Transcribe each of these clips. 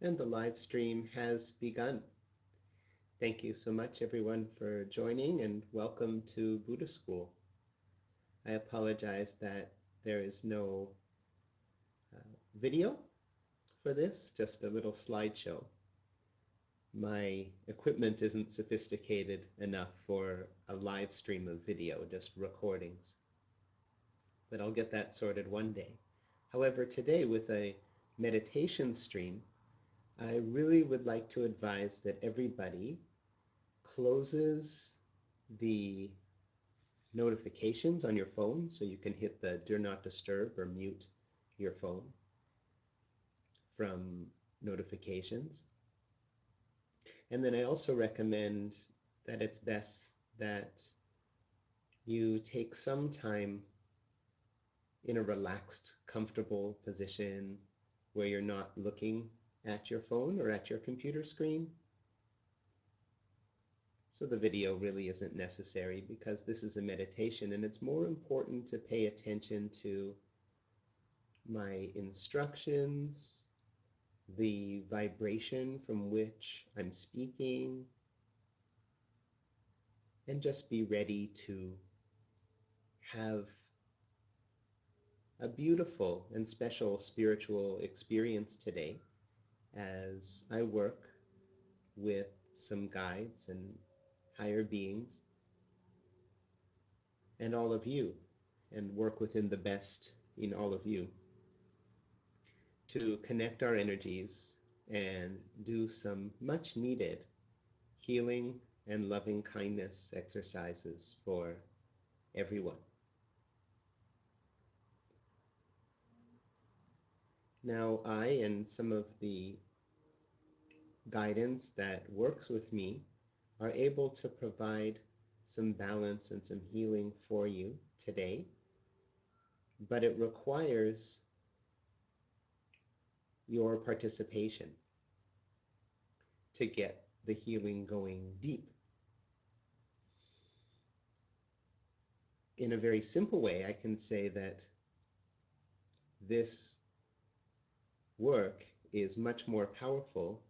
And the live stream has begun. Thank you so much, everyone, for joining, and welcome to Buddha School. I apologize that there is no uh, video for this, just a little slideshow. My equipment isn't sophisticated enough for a live stream of video, just recordings. But I'll get that sorted one day. However, today with a meditation stream, I really would like to advise that everybody closes the notifications on your phone, so you can hit the do not disturb or mute your phone from notifications. And then I also recommend that it's best that you take some time in a relaxed, comfortable position where you're not looking at your phone or at your computer screen. So the video really isn't necessary because this is a meditation, and it's more important to pay attention to my instructions, the vibration from which I'm speaking, and just be ready to have a beautiful and special spiritual experience today as I work with some guides and higher beings and all of you, and work within the best in all of you to connect our energies and do some much needed healing and loving kindness exercises for everyone. Now, I and some of the guidance that works with me are able to provide some balance and some healing for you today, but it requires your participation to get the healing going deep. In a very simple way, I can say that this work is much more powerful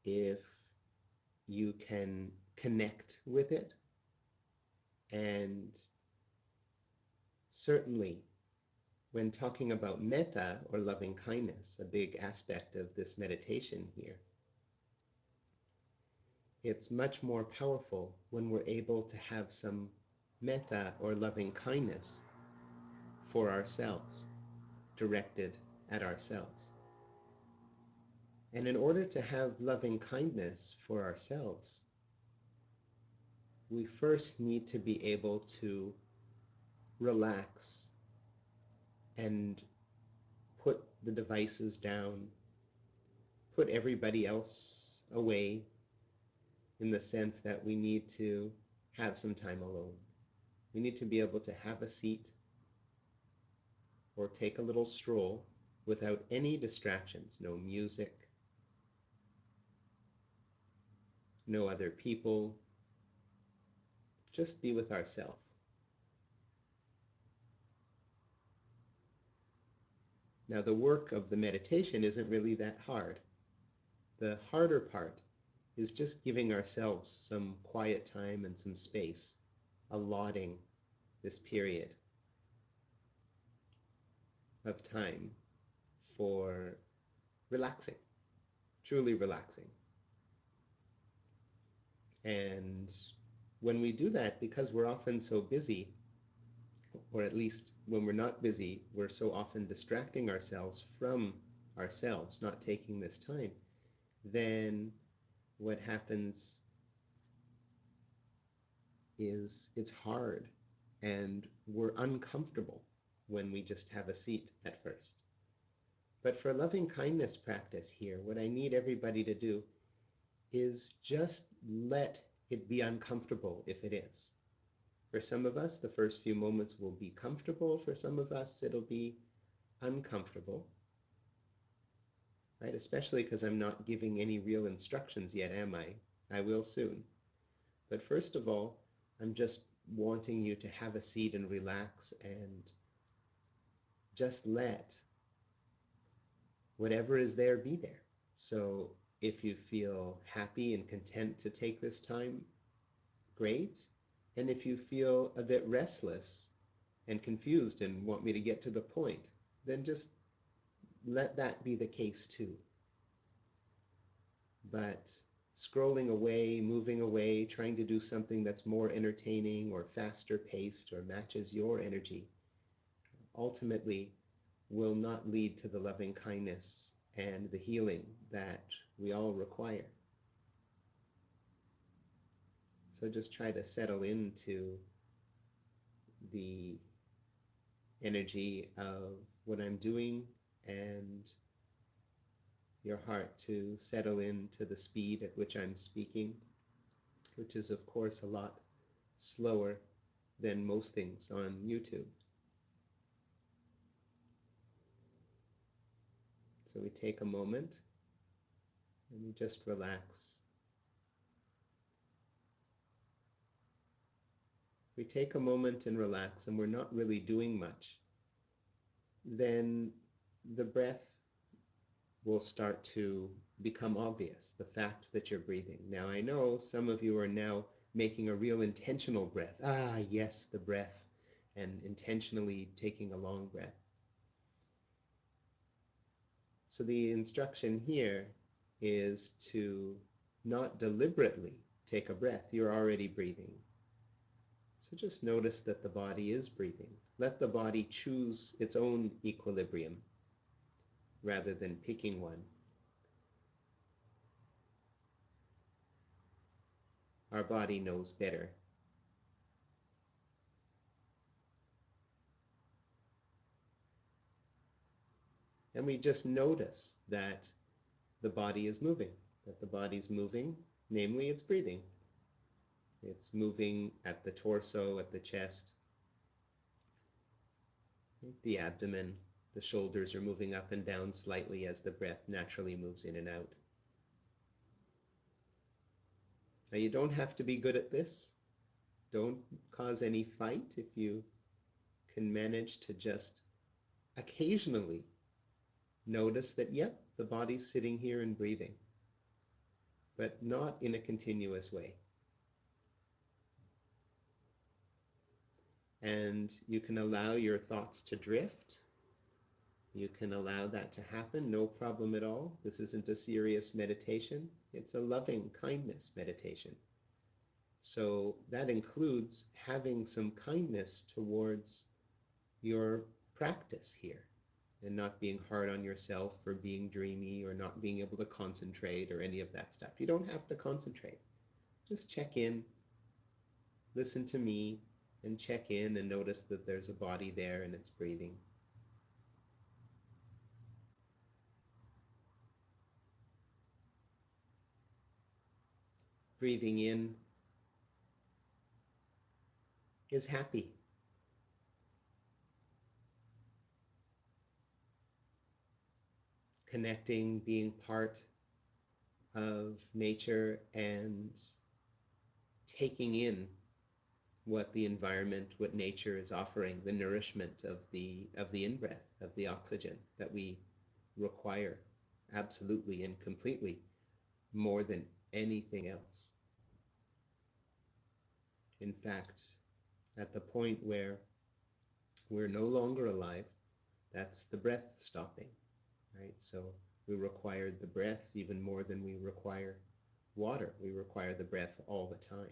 if you can connect with it. And certainly, when talking about metta or loving kindness, a big aspect of this meditation here, it's much more powerful when we're able to have some metta or loving kindness for ourselves, directed at ourselves. And in order to have loving kindness for ourselves, we first need to be able to relax and put the devices down, put everybody else away, in the sense that we need to have some time alone. We need to be able to have a seat or take a little stroll without any distractions, no music, no other people, just be with ourselves. Now, the work of the meditation isn't really that hard. The harder part is just giving ourselves some quiet time and some space, allotting this period of time for relaxing, truly relaxing. And when we do that, because we're often so busy, or at least when we're not busy, we're so often distracting ourselves from ourselves, not taking this time, then what happens is it's hard and we're uncomfortable when we just have a seat at first. But for loving kindness practice here, what I need everybody to do is just let it be uncomfortable if it is. For some of us, the first few moments will be comfortable. For some of us, it'll be uncomfortable, right? Especially because I'm not giving any real instructions yet, am I? I will soon. But first of all, I'm just wanting you to have a seat and relax and just let whatever is there be there. So if you feel happy and content to take this time, great. And if you feel a bit restless and confused and want me to get to the point, then just let that be the case too. But scrolling away, moving away, trying to do something that's more entertaining or faster paced or matches your energy, ultimately will not lead to the loving kindness and the healing that we all require. So just try to settle into the energy of what I'm doing, and your heart to settle into the speed at which I'm speaking, which is of course a lot slower than most things on YouTube. So we take a moment and we just relax. We take a moment and relax, and we're not really doing much, then the breath will start to become obvious, the fact that you're breathing. Now I know some of you are now making a real intentional breath. Ah, yes, the breath, and intentionally taking a long breath. So the instruction here is to not deliberately take a breath. You're already breathing. So just notice that the body is breathing. Let the body choose its own equilibrium rather than picking one. Our body knows better. And we just notice that the body is moving, that the body's moving, namely it's breathing. It's moving at the torso, at the chest, the abdomen. The shoulders are moving up and down slightly as the breath naturally moves in and out. Now you don't have to be good at this. Don't cause any fight if you can manage to just occasionally notice that, yep, the body's sitting here and breathing, but not in a continuous way. And you can allow your thoughts to drift. You can allow that to happen, no problem at all. This isn't a serious meditation. It's a loving kindness meditation. So that includes having some kindness towards your practice here, and not being hard on yourself for being dreamy or not being able to concentrate or any of that stuff. You don't have to concentrate. Just check in, listen to me, and check in and notice that there's a body there and it's breathing. Breathing in is happy. Connecting, being part of nature, and taking in what the environment, what nature is offering, the nourishment of the in-breath, of the oxygen that we require absolutely and completely, more than anything else. In fact, at the point where we're no longer alive, that's the breath stopping, right? So we require the breath even more than we require water. We require the breath all the time.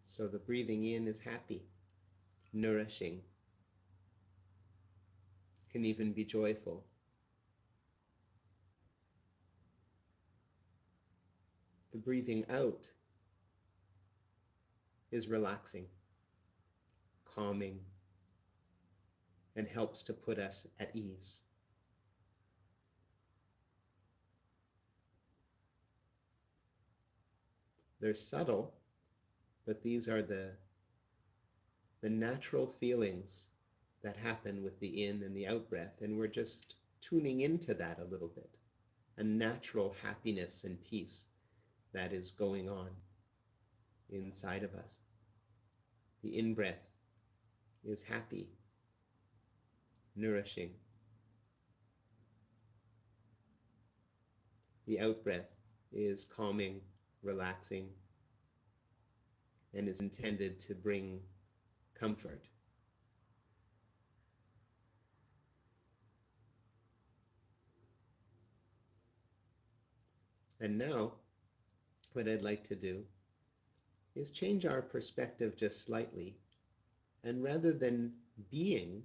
So the breathing in is happy, nourishing, can even be joyful. The breathing out is relaxing, calming, and helps to put us at ease. They're subtle, but these are the natural feelings that happen with the in and the out breath, and we're just tuning into that a little bit. A natural happiness and peace that is going on inside of us. The in-breath is happy, nourishing. The out-breath is calming, relaxing, and is intended to bring comfort. And now, what I'd like to do is change our perspective just slightly. And rather than being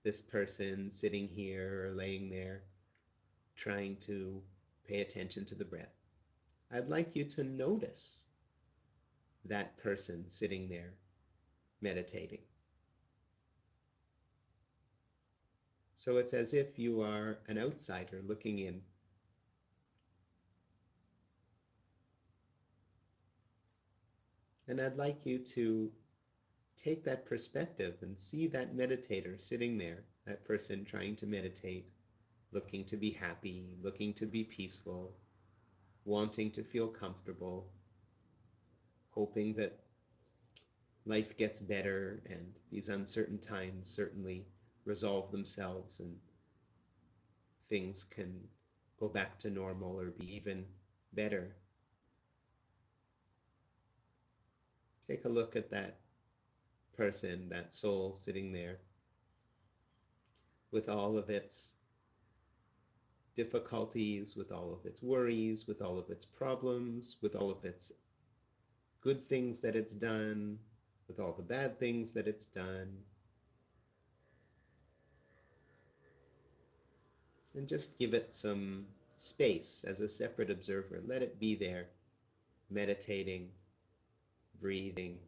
this person sitting here or laying there, trying to pay attention to the breath, I'd like you to notice that person sitting there meditating. So it's as if you are an outsider looking in. And I'd like you to take that perspective and see that meditator sitting there, that person trying to meditate, looking to be happy, looking to be peaceful, wanting to feel comfortable, hoping that life gets better and these uncertain times certainly resolve themselves and things can go back to normal or be even better. Take a look at that person, that soul sitting there with all of its difficulties, with all of its worries, with all of its problems, with all of its good things that it's done, with all the bad things that it's done. And just give it some space as a separate observer. Let it be there, meditating, breathing,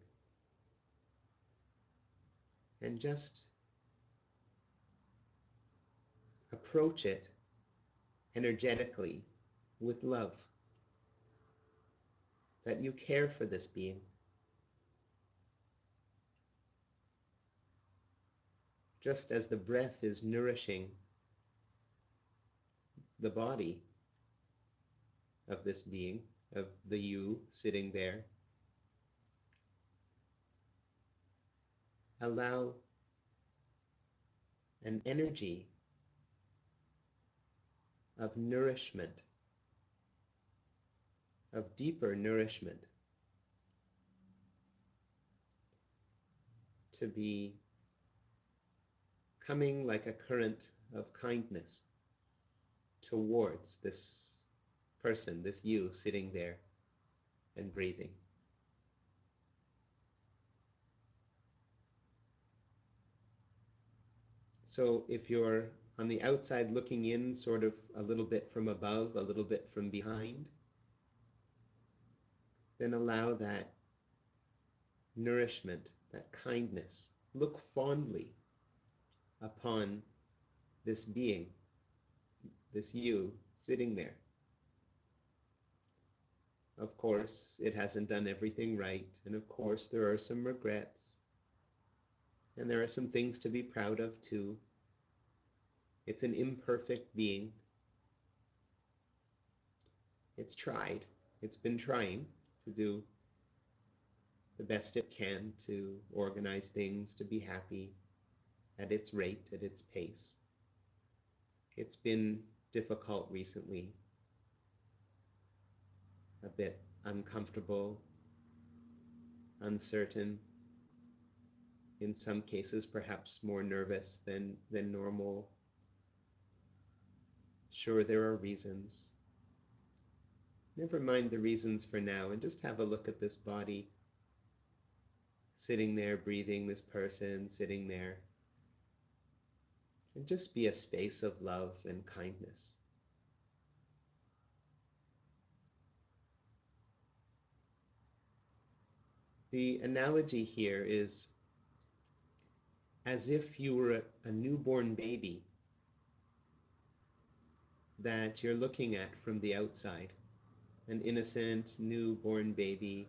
and just approach it energetically with love, that you care for this being. Just as the breath is nourishing the body of this being, of the you sitting there, allow an energy of nourishment, of deeper nourishment, to be coming like a current of kindness towards this person, this you sitting there and breathing. So if you're on the outside looking in, sort of a little bit from above, a little bit from behind, then allow that nourishment, that kindness. Look fondly upon this being, this you sitting there. Of course, it hasn't done everything right, and of course there are some regrets, and there are some things to be proud of too. It's an imperfect being. It's tried. It's been trying to do the best it can to organize things, to be happy at its rate, at its pace. It's been difficult recently, a bit uncomfortable, uncertain, in some cases perhaps more nervous than normal. Sure, there are reasons. Never mind the reasons for now, and just have a look at this body sitting there, breathing, this person sitting there, and just be a space of love and kindness. The analogy here is as if you were a newborn baby that you're looking at from the outside, an innocent newborn baby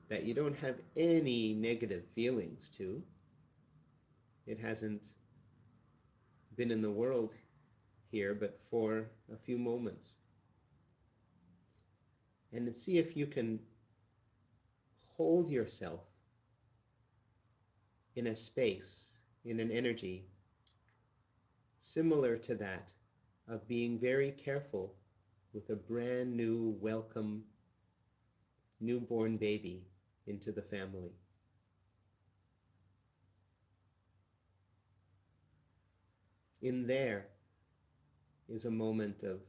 that you don't have any negative feelings to. It hasn't been in the world here but for a few moments. And see if you can hold yourself in a space, in an energy similar to that of being very careful with a brand new, welcome, newborn baby into the family. In there is a moment of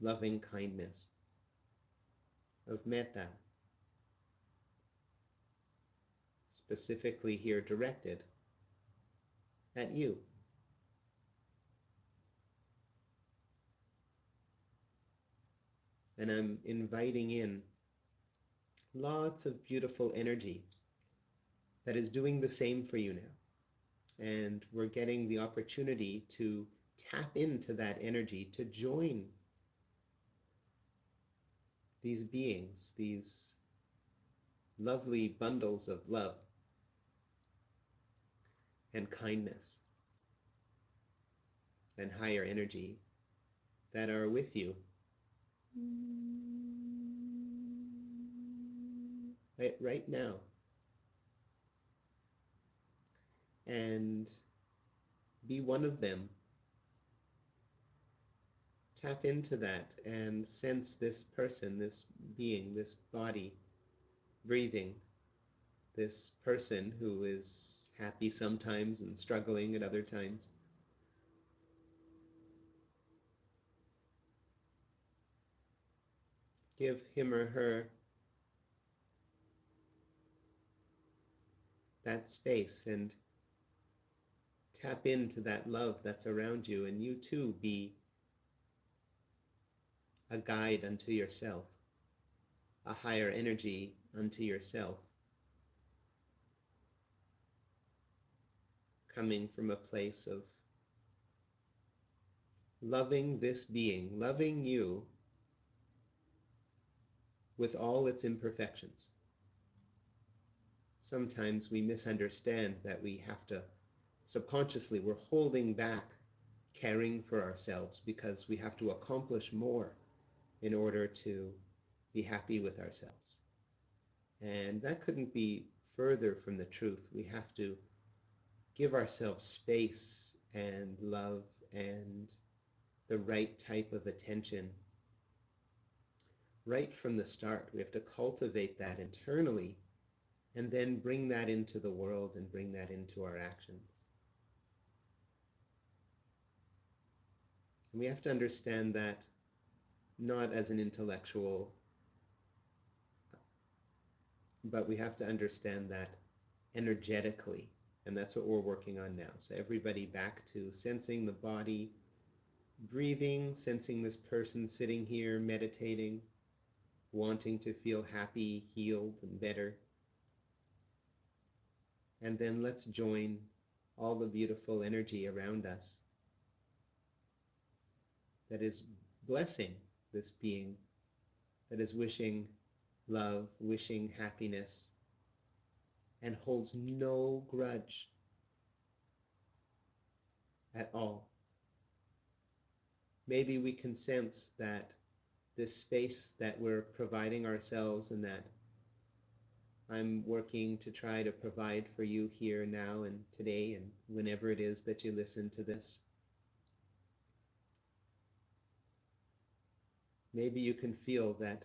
loving kindness, of metta, specifically here directed at you. And I'm inviting in lots of beautiful energy that is doing the same for you now. And we're getting the opportunity to tap into that energy, to join these beings, these lovely bundles of love and kindness and higher energy that are with you right now. And be one of them. Tap into that and sense this person, this being, this body, breathing, this person who is happy sometimes and struggling at other times. Give him or her that space and tap into that love that's around you, and you too be a guide unto yourself, a higher energy unto yourself, coming from a place of loving this being, loving you with all its imperfections. Sometimes we misunderstand that we have to, subconsciously, we're holding back caring for ourselves because we have to accomplish more in order to be happy with ourselves. And that couldn't be further from the truth. We have to give ourselves space and love and the right type of attention right from the start. We have to cultivate that internally and then bring that into the world and bring that into our actions. And we have to understand that not as an intellectual, but we have to understand that energetically. And that's what we're working on now. So everybody back to sensing the body, breathing, sensing this person sitting here meditating, wanting to feel happy, healed, and better. And then let's join all the beautiful energy around us that is blessing this being, that is wishing love, wishing happiness, and holds no grudge at all. Maybe we can sense that this space that we're providing ourselves and that I'm working to try to provide for you here now and today and whenever it is that you listen to this. Maybe you can feel that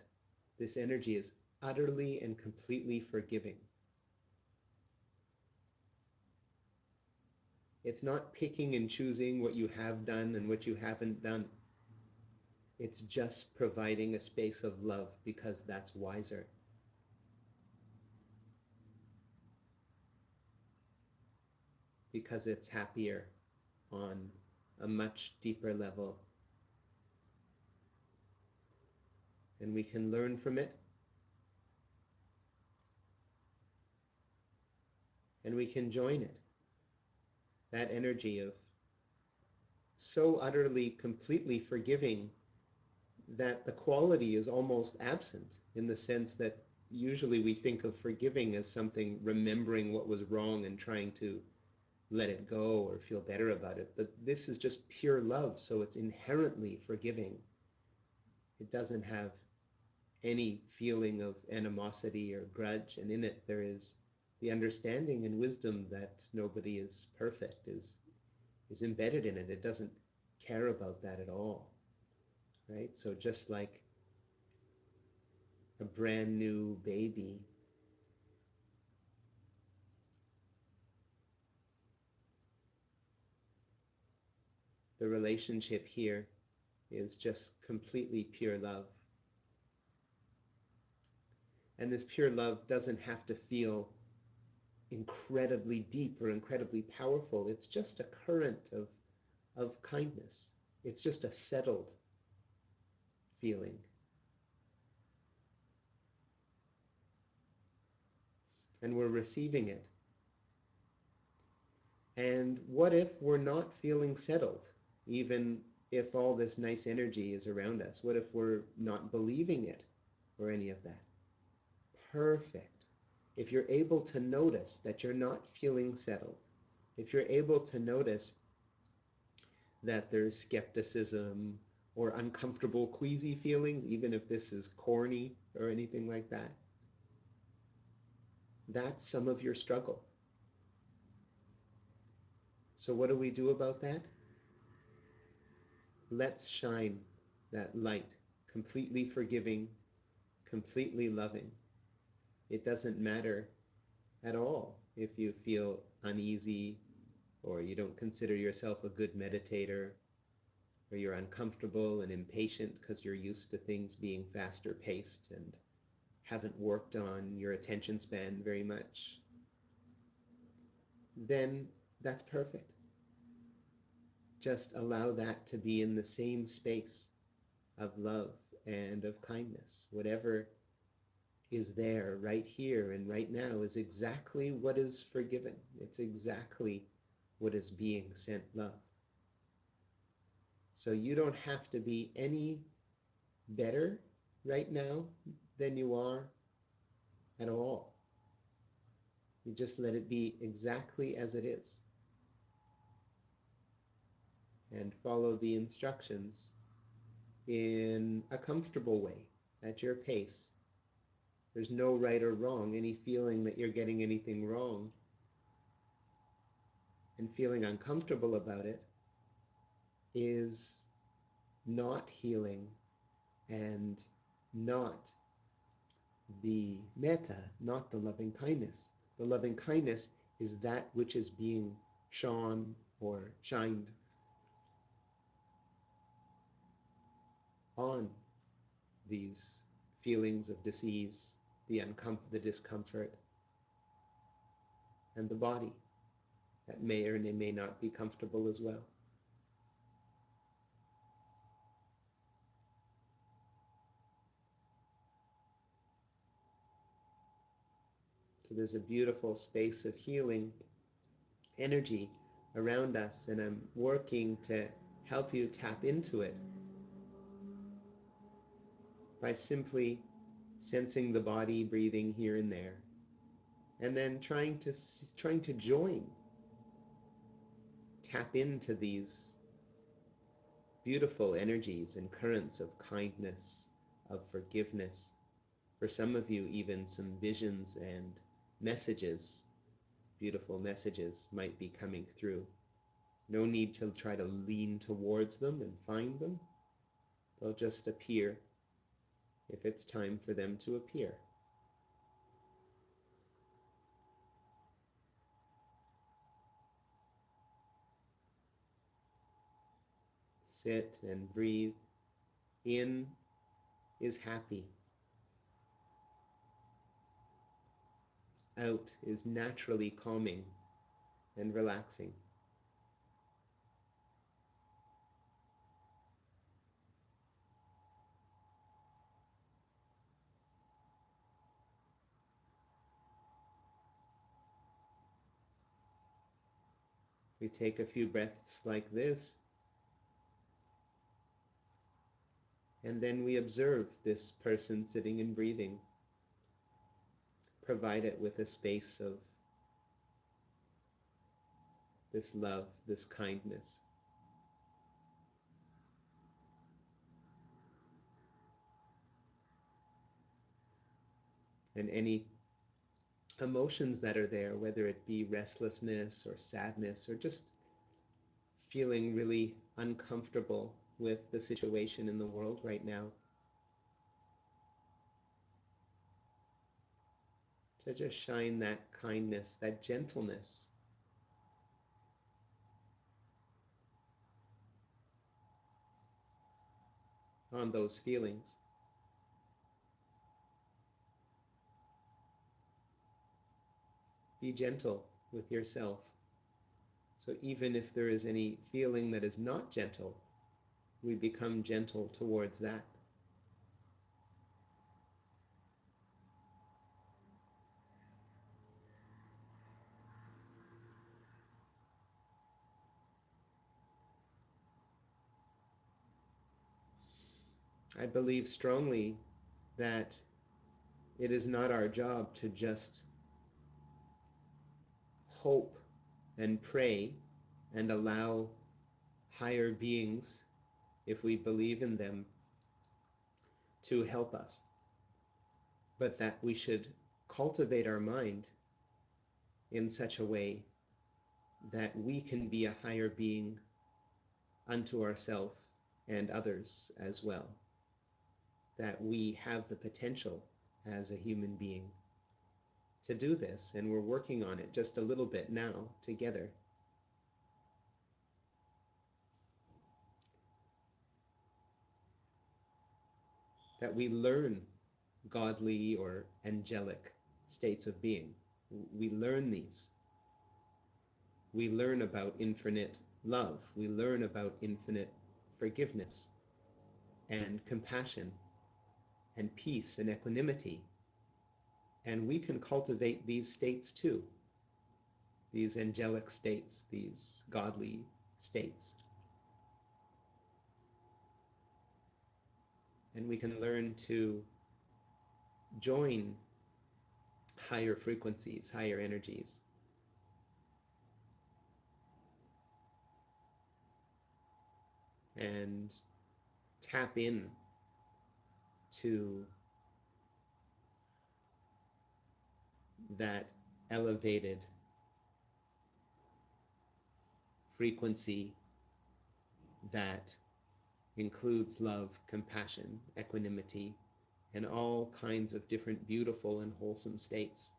this energy is utterly and completely forgiving. It's not picking and choosing what you have done and what you haven't done. It's just providing a space of love because that's wiser. Because it's happier on a much deeper level. And we can learn from it. And we can join it. That energy of so utterly, completely forgiving that the quality is almost absent, in the sense that usually we think of forgiving as something remembering what was wrong and trying to let it go or feel better about it. But this is just pure love, so it's inherently forgiving. It doesn't have any feeling of animosity or grudge, and in it there is the understanding and wisdom that nobody is perfect is embedded in it. It doesn't care about that at all, right? So just like a brand new baby, the relationship here is just completely pure love. And this pure love doesn't have to feel incredibly deep or incredibly powerful. It's just a current of kindness. It's just a settled feeling. And we're receiving it. And what if we're not feeling settled, even if all this nice energy is around us? What if we're not believing it or any of that? Perfect. If you're able to notice that you're not feeling settled, if you're able to notice that there's skepticism or uncomfortable, queasy feelings, even if this is corny or anything like that, that's some of your struggle. So what do we do about that? Let's shine that light, completely forgiving, completely loving. It doesn't matter at all if you feel uneasy or you don't consider yourself a good meditator or you're uncomfortable and impatient because you're used to things being faster paced and haven't worked on your attention span very much, then that's perfect. Just allow that to be in the same space of love and of kindness. Whatever is there right here and right now is exactly what is forgiven. It's exactly what is being sent love. So you don't have to be any better right now than you are at all. You just let it be exactly as it is. And follow the instructions in a comfortable way, at your pace. There's no right or wrong. Any feeling that you're getting anything wrong and feeling uncomfortable about it is not healing and not the metta, not the loving kindness. The loving kindness is that which is being shone or shined on these feelings of disease, the discomfort, and the body that may or may not be comfortable as well. So there's a beautiful space of healing energy around us, and I'm working to help you tap into it by simply sensing the body breathing here and there, and then trying to join, tap into these beautiful energies and currents of kindness, of forgiveness. For some of you, even some visions and messages, beautiful messages, might be coming through. No need to try to lean towards them and find them. They'll just appear if it's time for them to appear. Sit and breathe. In is happy. Out is naturally calming and relaxing. We take a few breaths like this, and then we observe this person sitting and breathing. Provide it with a space of this love, this kindness. And any emotions that are there, whether it be restlessness or sadness or just feeling really uncomfortable with the situation in the world right now, to just shine that kindness, that gentleness on those feelings. Be gentle with yourself. So even if there is any feeling that is not gentle, we become gentle towards that. I believe strongly that it is not our job to just hope and pray and allow higher beings, if we believe in them, to help us, but that we should cultivate our mind in such a way that we can be a higher being unto ourselves and others as well, that we have the potential as a human being to do this, and we're working on it just a little bit now together. That we learn godly or angelic states of being. We learn these. We learn about infinite love. We learn about infinite forgiveness and compassion and peace and equanimity. And we can cultivate these states too, these angelic states, these godly states. And we can learn to join higher frequencies, higher energies. And tap in to that elevated frequency that includes love, compassion, equanimity, and all kinds of different beautiful and wholesome states.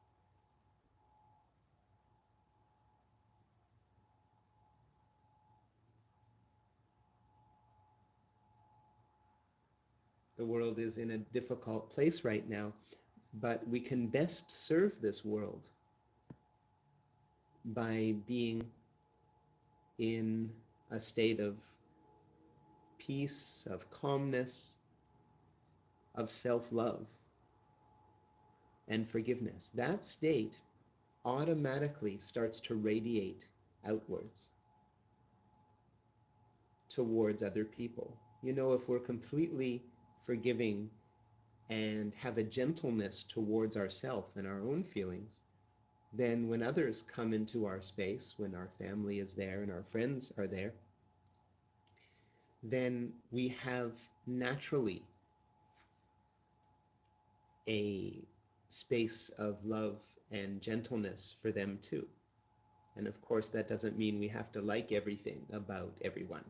The world is in a difficult place right now, but we can best serve this world by being in a state of peace, of calmness, of self-love and forgiveness. That state automatically starts to radiate outwards towards other people. You know, if we're completely forgiving and have a gentleness towards ourselves and our own feelings, then when others come into our space, when our family is there and our friends are there, then we have naturally a space of love and gentleness for them too. And of course, that doesn't mean we have to like everything about everyone.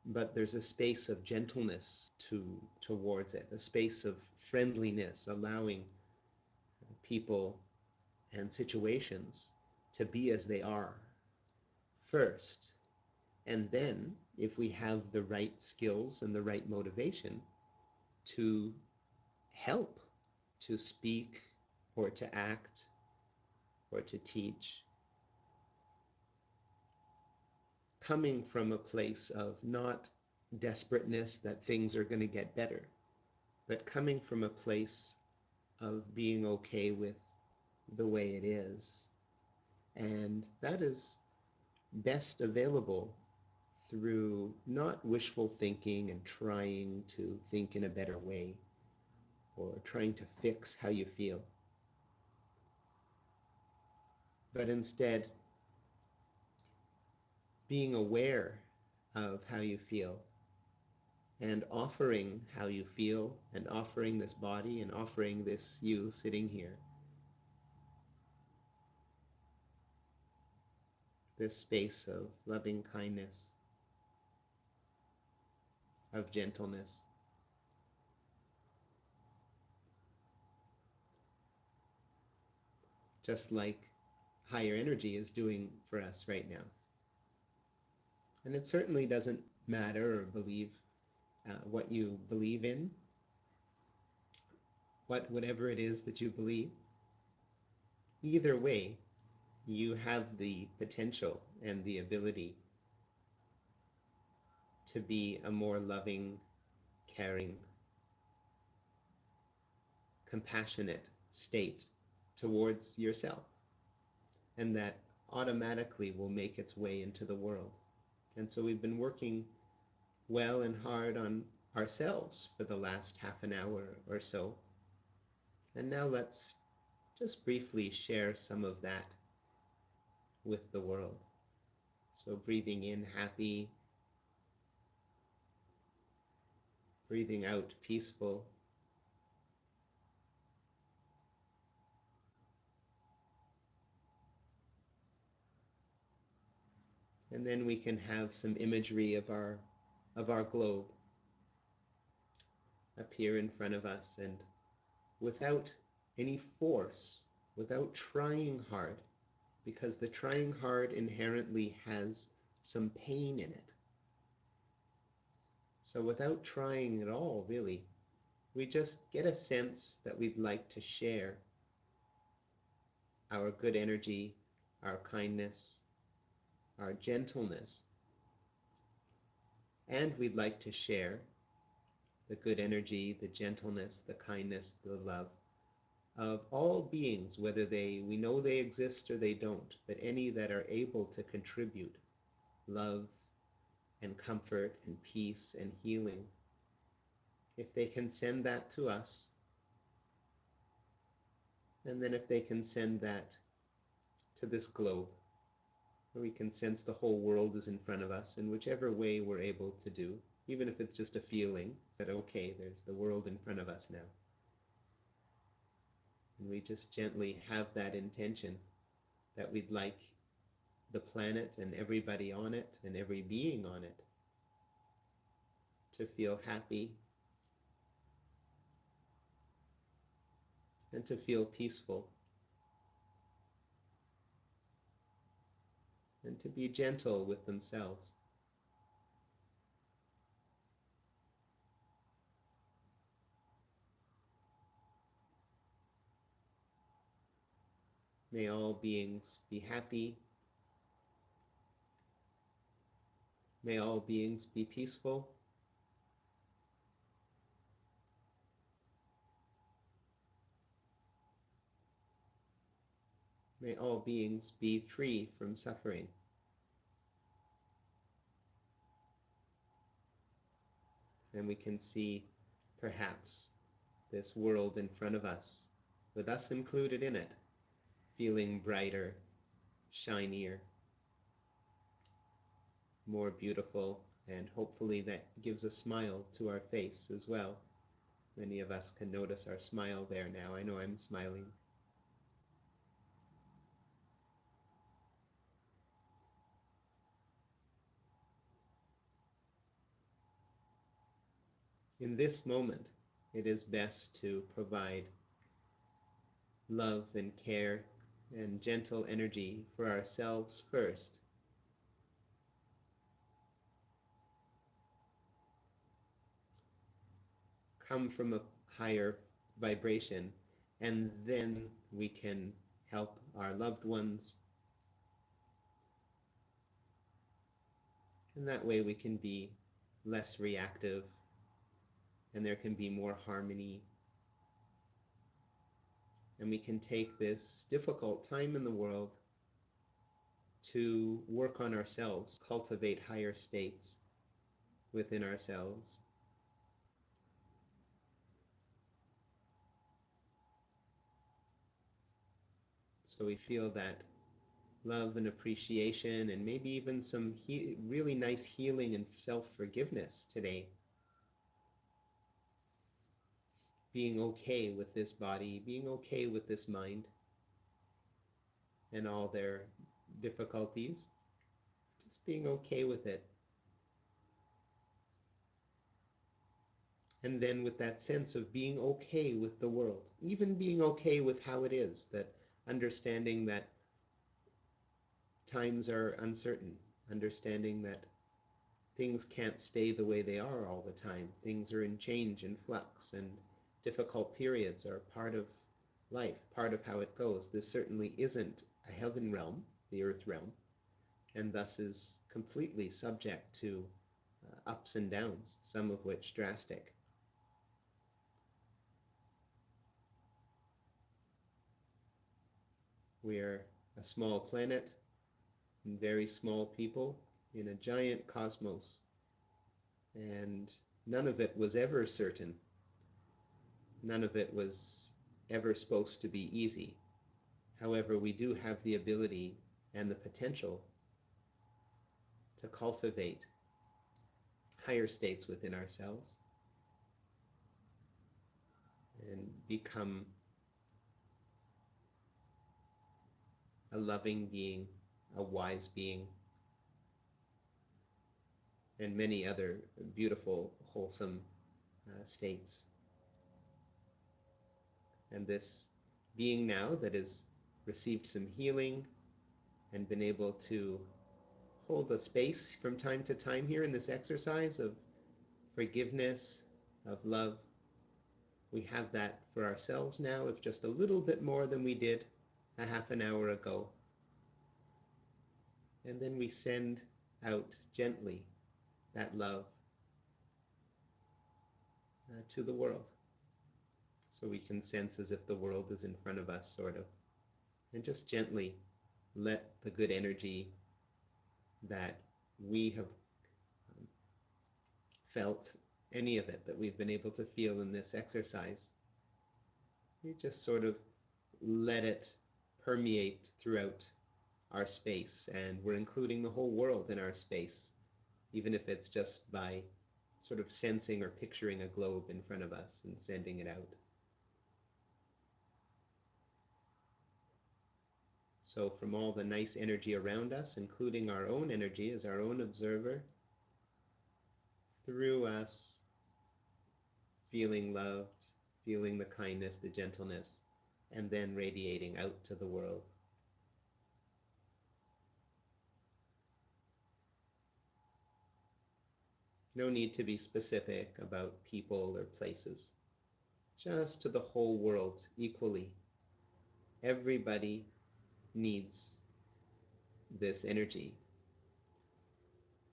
But there's a space of gentleness towards it, a space of friendliness, allowing people and situations to be as they are first. And then, if we have the right skills and the right motivation, to help, to speak or to act or to teach, coming from a place of not desperateness that things are going to get better, but coming from a place of being okay with the way it is. And that is best available through not wishful thinking and trying to think in a better way or trying to fix how you feel, but instead being aware of how you feel and offering how you feel and offering this body and offering this you sitting here this space of loving kindness, of gentleness. Just like higher energy is doing for us right now. And it certainly doesn't matter or believe what you believe in, whatever it is that you believe. Either way, you have the potential and the ability to be a more loving, caring, compassionate state towards yourself. And that automatically will make its way into the world. And so we've been working well and hard on ourselves for the last half an hour or so. And now let's just briefly share some of that with the world. So breathing in happy, breathing out peaceful. And then we can have some imagery of our globe appear in front of us, and without any force, without trying hard, because the trying hard inherently has some pain in it. So without trying at all, really, we just get a sense that we'd like to share our good energy, our kindness, our gentleness, and we'd like to share the good energy, the gentleness, the kindness, the love of all beings, whether we know they exist or they don't, but any that are able to contribute love and comfort and peace and healing. If they can send that to us, and then if they can send that to this globe, where we can sense the whole world is in front of us in whichever way we're able to do, even if it's just a feeling that, okay, there's the world in front of us now. And we just gently have that intention that we'd like the planet and everybody on it and every being on it to feel happy and to feel peaceful and to be gentle with themselves. May all beings be happy. May all beings be peaceful. May all beings be free from suffering. And we can see, perhaps, this world in front of us, with us included in it, feeling brighter, shinier, more beautiful, and hopefully that gives a smile to our face as well. Many of us can notice our smile there now. I know I'm smiling. In this moment, it is best to provide love and care and gentle energy for ourselves first. Come from a higher vibration, and then we can help our loved ones. And that way we can be less reactive, and there can be more harmony. And we can take this difficult time in the world to work on ourselves, cultivate higher states within ourselves. So we feel that love and appreciation, and maybe even some really nice healing and self-forgiveness today. Being okay with this body, being okay with this mind and all their difficulties. being okay with it. And then with that sense of being okay with the world, even being okay with how it is, that understanding that times are uncertain, understanding that things can't stay the way they are all the time. Things are in change and flux, and difficult periods are part of life, part of how it goes. This certainly isn't a heaven realm, the earth realm, and thus is completely subject to ups and downs, some of which drastic. We're a small planet and very small people in a giant cosmos, and none of it was ever certain. None of it was ever supposed to be easy. However, we do have the ability and the potential to cultivate higher states within ourselves and become a loving being, a wise being, and many other beautiful, wholesome states. And this being now that has received some healing and been able to hold a space from time to time here in this exercise of forgiveness, of love, we have that for ourselves now, if just a little bit more than we did a half an hour ago. And then we send out gently that love to the world. So we can sense as if the world is in front of us, sort of. And just gently let the good energy that we have felt, any of it that we've been able to feel in this exercise, we just sort of let it permeate throughout our space. And we're including the whole world in our space, even if it's just by sort of sensing or picturing a globe in front of us and sending it out. So from all the nice energy around us, including our own energy as our own observer, through us, feeling loved, feeling the kindness, the gentleness, and then radiating out to the world. No need to be specific about people or places, just to the whole world equally. Everybody needs this energy.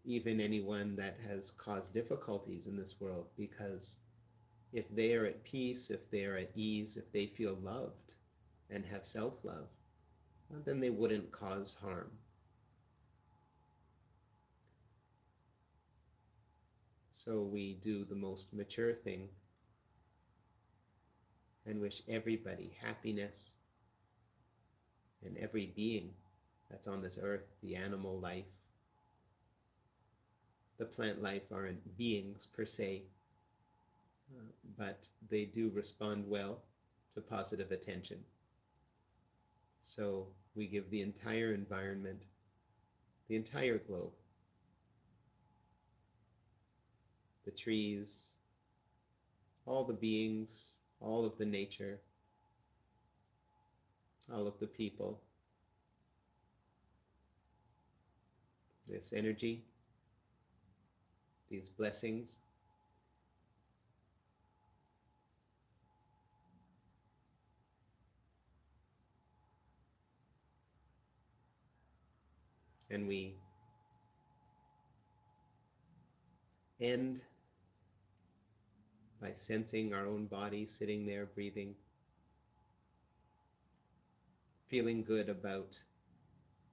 Even anyone that has caused difficulties in this world, because if they are at peace, if they are at ease, if they feel loved and have self-love, then they wouldn't cause harm. So we do the most mature thing and wish everybody happiness, and every being that's on this earth, the animal life, the plant life, aren't beings per se, but they do respond well to positive attention. So we give the entire environment, the entire globe, the trees, all the beings, all of the nature, all of the people, this energy, these blessings, and we end by sensing our own body sitting there breathing, feeling good about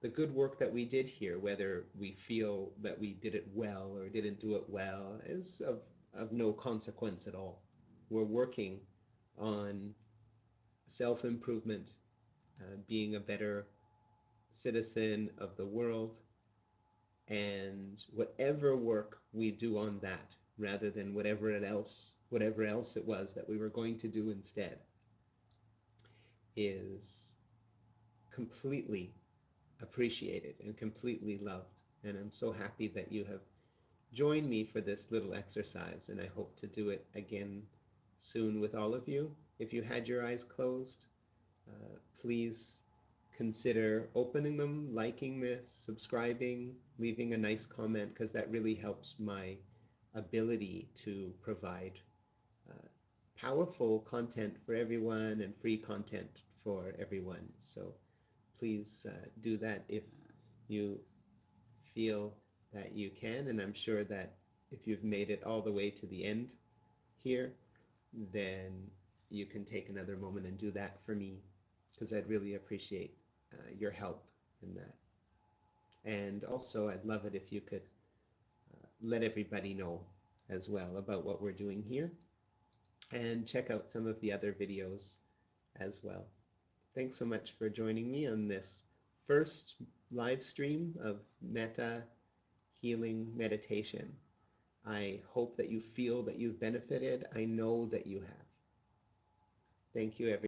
the good work that we did here. Whether we feel that we did it well or didn't do it well is of no consequence at all. We're working on self-improvement, being a better citizen of the world, and whatever work we do on that, rather than whatever else it was that we were going to do instead, is completely appreciated and completely loved. And I'm so happy that you have joined me for this little exercise, and I hope to do it again soon with all of you. If you had your eyes closed, please consider opening them, liking this, subscribing, leaving a nice comment, because that really helps my ability to provide uh, powerful content for everyone and free content for everyone. So please do that if you feel that you can. And I'm sure that if you've made it all the way to the end here, then you can take another moment and do that for me, because I'd really appreciate your help in that. And also, I'd love it if you could let everybody know as well about what we're doing here and check out some of the other videos as well. Thanks so much for joining me on this first live stream of Metta healing meditation. I hope that you feel that you've benefited. I know that you have. Thank you, everyone.